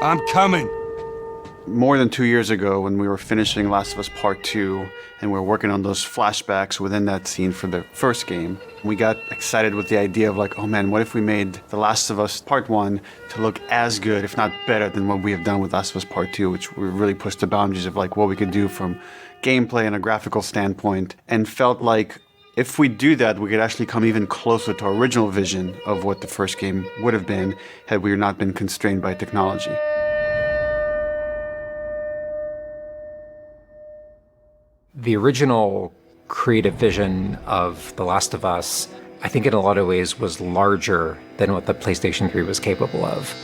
I'm coming. More than 2 years ago, when we were finishing Last of Us Part 2, and we were working on those flashbacks within that scene for the first game, we got excited with the idea of like, oh man, what if we made The Last of Us Part 1 to look as good, if not better, than what we have done with Last of Us Part 2, which we really pushed the boundaries of like what we could do from gameplay and a graphical standpoint, and felt like if we do that, we could actually come even closer to our original vision of what the first game would have been had we not been constrained by technology. The original creative vision of The Last of Us, I think in a lot of ways was larger than what the PlayStation 3 was capable of.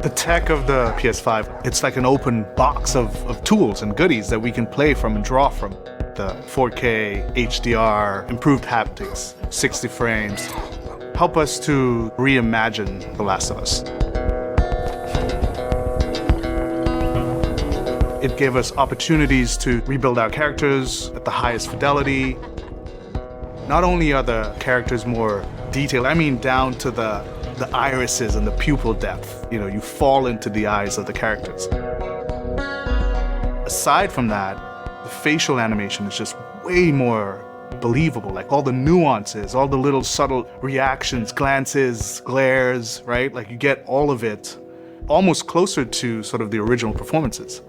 The tech of the PS5, it's like an open box of tools and goodies that we can play from and draw from. The 4K, HDR, improved haptics, 60 frames, help us to reimagine The Last of Us. It gave us opportunities to rebuild our characters at the highest fidelity. Not only are the characters more detailed, I mean down to the irises and the pupil depth. You know, you fall into the eyes of the characters. Aside from that, the facial animation is just way more believable. Like all the nuances, all the little subtle reactions, glances, glares, right? Like you get all of it almost closer to sort of the original performances.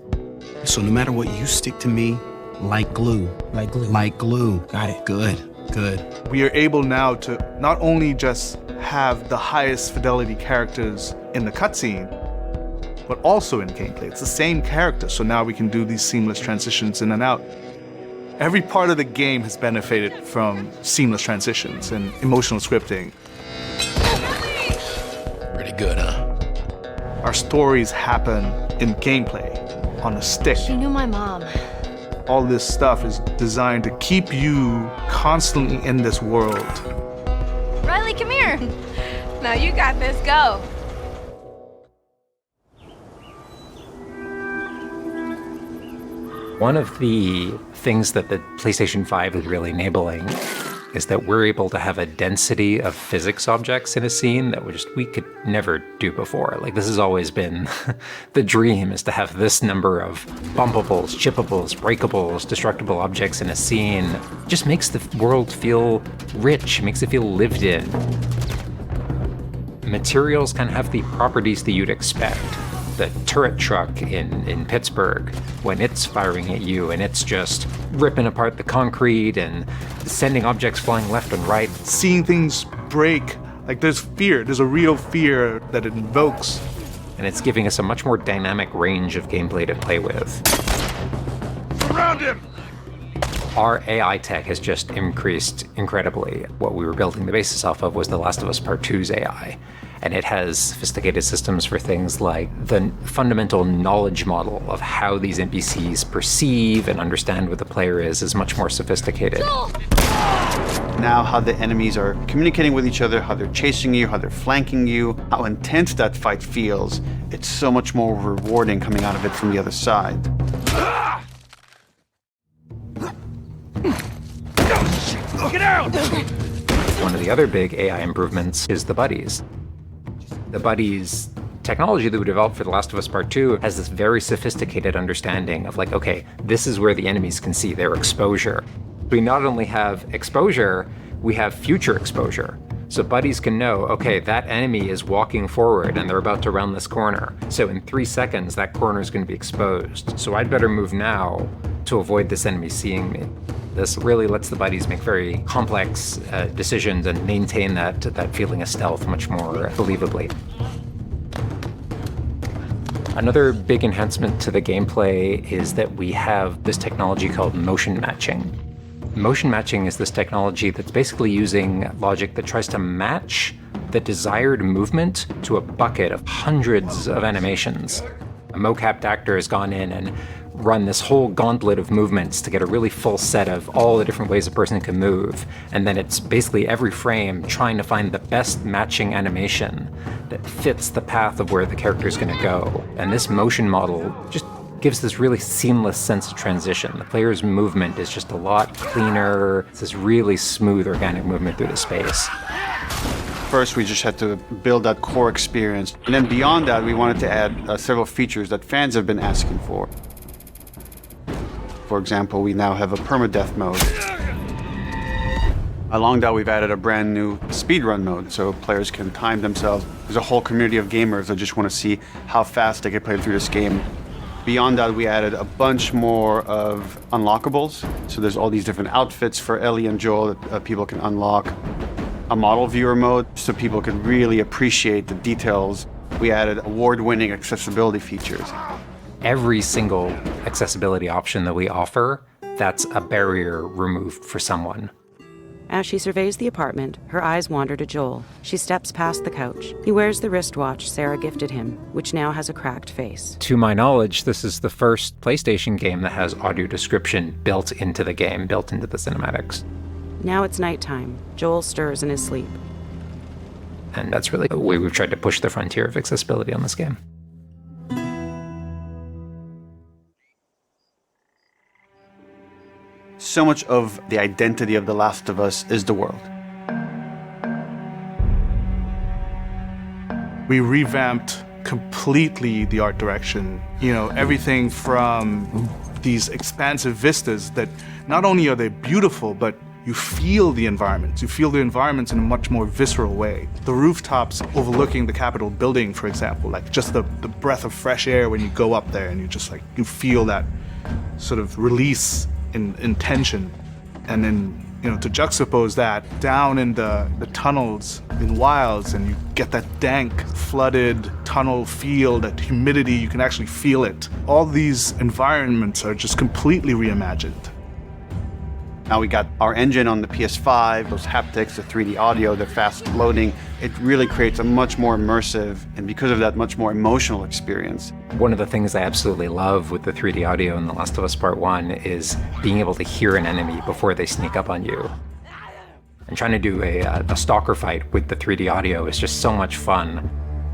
So no matter what, you stick to me like glue. Like glue. Like glue. Got it. Good, good. We are able now to not only just have the highest fidelity characters in the cutscene, but also in gameplay. It's the same character, so now we can do these seamless transitions in and out. Every part of the game has benefited from seamless transitions and emotional scripting. Pretty good, huh? Our stories happen in gameplay, on a stick. She knew my mom. All this stuff is designed to keep you constantly in this world. Riley, come here. Now you got this, go. One of the things that the PlayStation 5 is really enabling is that we're able to have a density of physics objects in a scene that we could never do before. Like, this has always been the dream, is to have this number of bumpables, chippables, breakables, destructible objects in a scene. It just makes the world feel rich, makes it feel lived in. Materials can have the properties that you'd expect. The turret truck in Pittsburgh, when it's firing at you and it's just ripping apart the concrete and sending objects flying left and right. Seeing things break, like there's fear, there's a real fear that it invokes. And it's giving us a much more dynamic range of gameplay to play with. Surround him! Our AI tech has just increased incredibly. What we were building the basis off of was The Last of Us Part 2's AI. And it has sophisticated systems for things like the fundamental knowledge model of how these NPCs perceive and understand what the player is much more sophisticated. Now how the enemies are communicating with each other, how they're chasing you, how they're flanking you, how intense that fight feels, it's so much more rewarding coming out of it from the other side. Get out! One of the other big AI improvements is the buddies. The buddies technology that we developed for The Last of Us Part 2 has this very sophisticated understanding of like, okay, this is where the enemies can see their exposure. We not only have exposure, we have future exposure. So buddies can know, okay, that enemy is walking forward and they're about to round this corner. So in 3 seconds, that corner is going to be exposed. So I'd better move now to avoid this enemy seeing me. This really lets the buddies make very complex decisions and maintain that feeling of stealth much more believably. Another big enhancement to the gameplay is that we have this technology called motion matching. Motion matching is this technology that's basically using logic that tries to match the desired movement to a bucket of hundreds of animations. A mocapped actor has gone in and run this whole gauntlet of movements to get a really full set of all the different ways a person can move. And then it's basically every frame trying to find the best matching animation that fits the path of where the character is going to go. And this motion model just gives this really seamless sense of transition. The player's movement is just a lot cleaner. It's this really smooth, organic movement through the space. First, we just had to build that core experience. And then beyond that, we wanted to add several features that fans have been asking for. For example, we now have a permadeath mode. Along that, we've added a brand new speedrun mode, so players can time themselves. There's a whole community of gamers that just want to see how fast they can play through this game. Beyond that, we added a bunch more of unlockables. So there's all these different outfits for Ellie and Joel that people can unlock. A model viewer mode, so people can really appreciate the details. We added award-winning accessibility features. Every single accessibility option that we offer, that's a barrier removed for someone. As she surveys the apartment, her eyes wander to Joel. She steps past the couch. He wears the wristwatch Sarah gifted him, which now has a cracked face. To my knowledge, this is the first PlayStation game that has audio description built into the game, built into the cinematics. Now it's nighttime. Joel stirs in his sleep. And that's really the way we've tried to push the frontier of accessibility on this game. So much of the identity of The Last of Us is the world. We revamped completely the art direction. You know, everything from these expansive vistas that not only are they beautiful, but you feel the environments. You feel the environments in a much more visceral way. The rooftops overlooking the Capitol building, for example, like just the breath of fresh air when you go up there and you feel that sort of release in tension. And then, to juxtapose that down in the tunnels in Wilds, and you get that dank, flooded tunnel feel, that humidity, you can actually feel it. All these environments are just completely reimagined. Now we got our engine on the PS5, those haptics, the 3D audio, the fast loading. It really creates a much more immersive, and because of that, much more emotional experience. One of the things I absolutely love with the 3D audio in The Last of Us Part 1 is being able to hear an enemy before they sneak up on you. And trying to do a stalker fight with the 3D audio is just so much fun.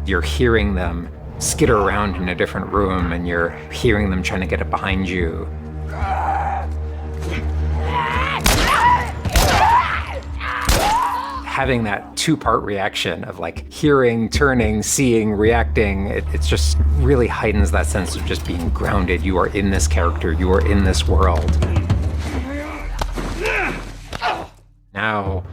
You're hearing them skitter around in a different room, and you're hearing them trying to get it behind you. Having that two-part reaction of like hearing, turning, seeing, reacting, it just really heightens that sense of just being grounded. You are in this character, you are in this world. Now,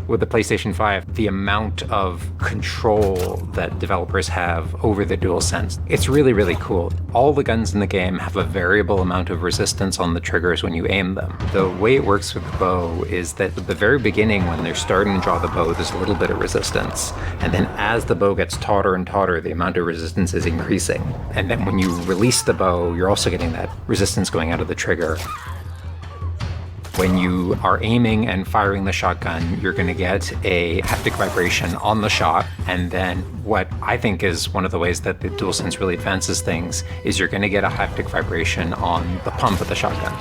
with the PlayStation 5, the amount of control that developers have over the DualSense, it's really, really cool. All the guns in the game have a variable amount of resistance on the triggers when you aim them. The way it works with the bow is that at the very beginning, when they're starting to draw the bow, there's a little bit of resistance. And then as the bow gets tauter and tauter, the amount of resistance is increasing. And then when you release the bow, you're also getting that resistance going out of the trigger. When you are aiming and firing the shotgun, you're going to get a haptic vibration on the shot. And then what I think is one of the ways that the DualSense really advances things is you're going to get a haptic vibration on the pump of the shotgun.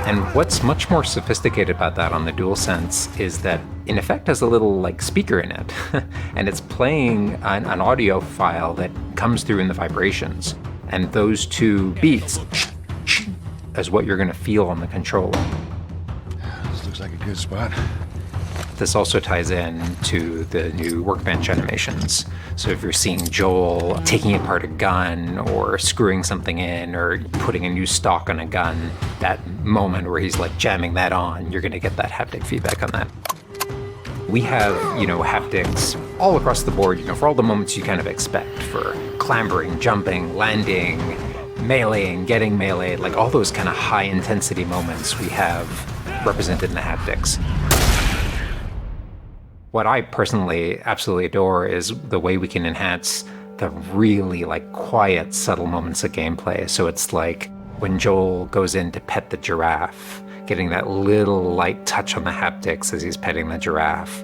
And what's much more sophisticated about that on the DualSense is that in effect has a little speaker in it. And it's playing an audio file that comes through in the vibrations. And those two beats is what you're going to feel on the controller. Looks like a good spot. This also ties in to the new workbench animations. So if you're seeing Joel taking apart a gun or screwing something in or putting a new stock on a gun, that moment where he's jamming that on, you're going to get that haptic feedback on that. We have, haptics all across the board, for all the moments you kind of expect, for clambering, jumping, landing, meleeing, getting meleeed, all those kind of high intensity moments we have represented in the haptics. What I personally absolutely adore is the way we can enhance the really quiet, subtle moments of gameplay. So it's like when Joel goes in to pet the giraffe, getting that little light touch on the haptics as he's petting the giraffe.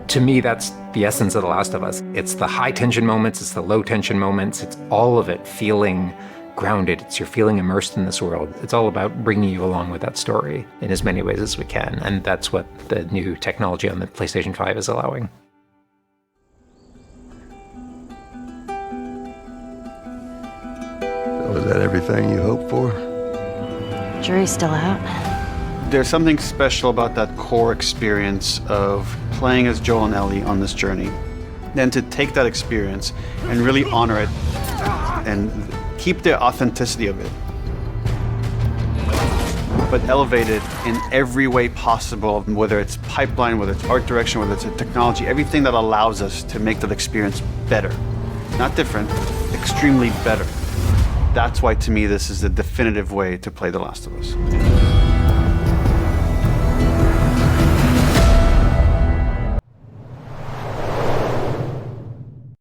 To me, that's the essence of The Last of Us. It's the high tension moments, it's the low tension moments, it's all of it feeling grounded. You're feeling immersed in this world. It's all about bringing you along with that story in as many ways as we can. And that's what the new technology on the PlayStation 5 is allowing. So is that everything you hoped for? Jury's still out. There's something special about that core experience of playing as Joel and Ellie on this journey. Then to take that experience and really honor it and keep the authenticity of it, but elevate it in every way possible, whether it's pipeline, whether it's art direction, whether it's technology, everything that allows us to make that experience better. Not different, extremely better. That's why, to me, this is the definitive way to play The Last of Us.